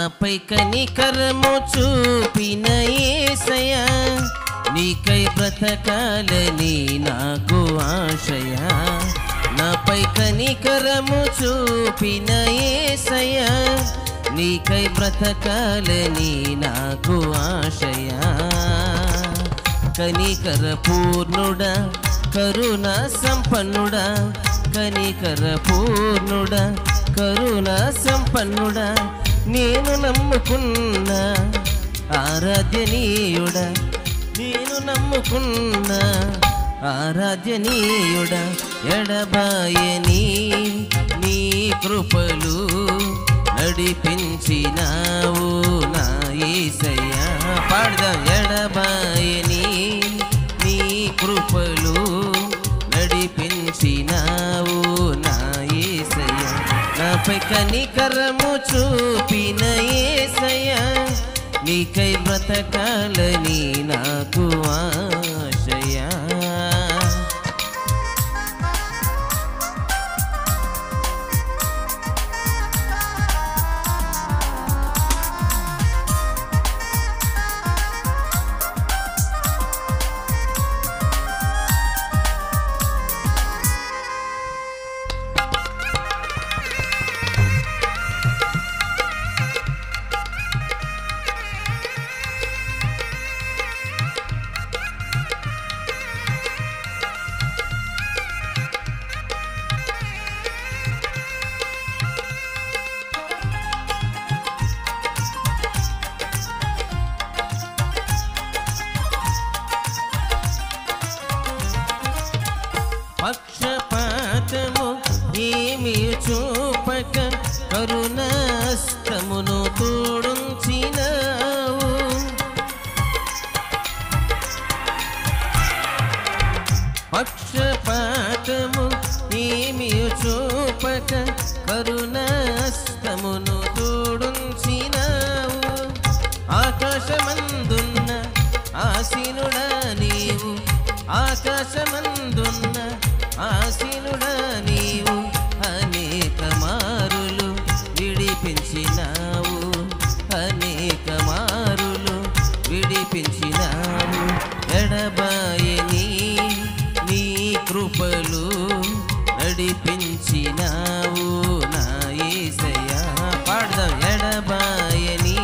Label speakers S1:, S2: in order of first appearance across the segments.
S1: నాపై కనికరము చూపిన యేసయ్యా నీకై బ్రతకాలని నాకు ఆశయా నాపై కనికరము చూపిన యేసయ్యా నీకై బ్రతకాలని నాకు ఆశయా కనికర పూర్ణుడా కరుణా సంపన్నుడా కనికర పూర్ణుడా కరుణా సంపన్నుడా నేను నమ్ముకున్న ఆరాధ్యనీయుడా నేను నమ్ముకున్న ఆరాధ్యనీయుడా ఎడబాయని నీ కృపలు నడిపించినావు నా యేసయ్యా పాడదాం ఎడబాయని నీ కృపలు నడిపించినావు నా యేసయ్యా నాపై కనికరము చూపిన యేసయ్యా నీకై బ్రతకాలని నాకు ఆశయా పక్షపాతము ఏమి చూపక కరుణాస్తమును తోడుంచినావు పక్షపాతము ఏమి చూపక కరుణాస్తమును తోడుంచినావు ఆకాశమందున్న ఆసీనుడా నీవు ఆకాశమందున్న ఆసీనుడా నీవు అనేక మారులు విడిపించినావు అనేక మారులు విడిపించినావు ఎడబాయని నీ కృపలు నడిపించినావు నా యేసయ్యా పాడదాం ఎడబాయని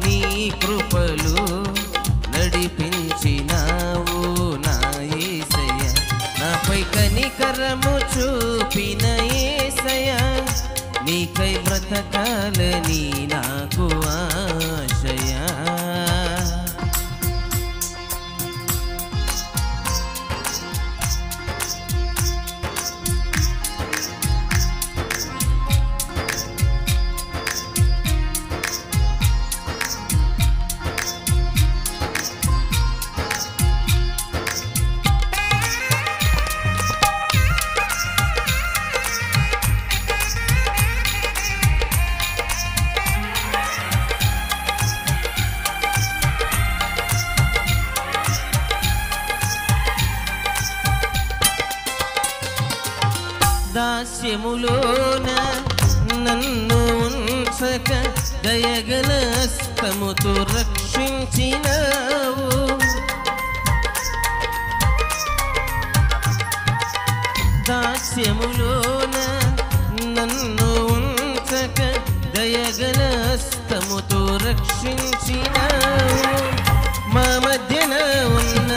S1: నీ కృపలు నడిపించినావు నా యేసయ్యా నాపై కనికరము చూపిన యేసయ్యా నీకై బ్రతకాలని నాకు ఆశయా దాస్యములోన నన్ను ఉంచక దయగల హస్తముతో రక్షించినావు దాస్యములోన నన్ను ఉంచక దయగల హస్తముతో రక్షించినావు మా మధ్యన ఉన్న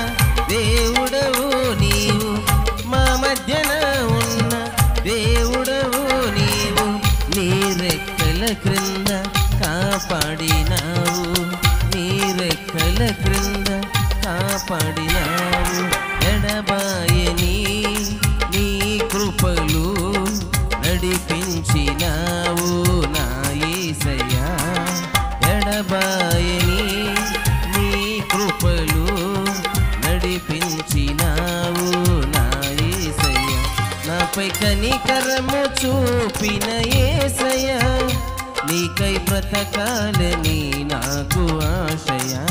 S1: దేవుడవు నీవు మా మధ్యన ఉన్న దేవుడవు నీవు నీ రెక్కల క్రింద కాపాడినావు నీ రెక్కల క్రింద కాపాడినావు ఎడబాయని నీ కృపలు నడిపించినావు నా యేసయ్యా ఎడబాయని నీ కృపలు నడిపించినావు నా యేసయ్యా నాపై కనికరము చూపిన యేసయ్యా నీకై బ్రతకాలని నాకు ఆశయా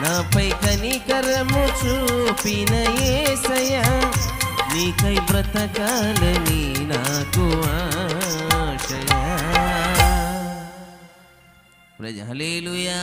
S1: నాపై కనికరము చూపిన యేసయ్యా నీకై బ్రతకాలని నాకు ఆశయా హల్లెలూయా.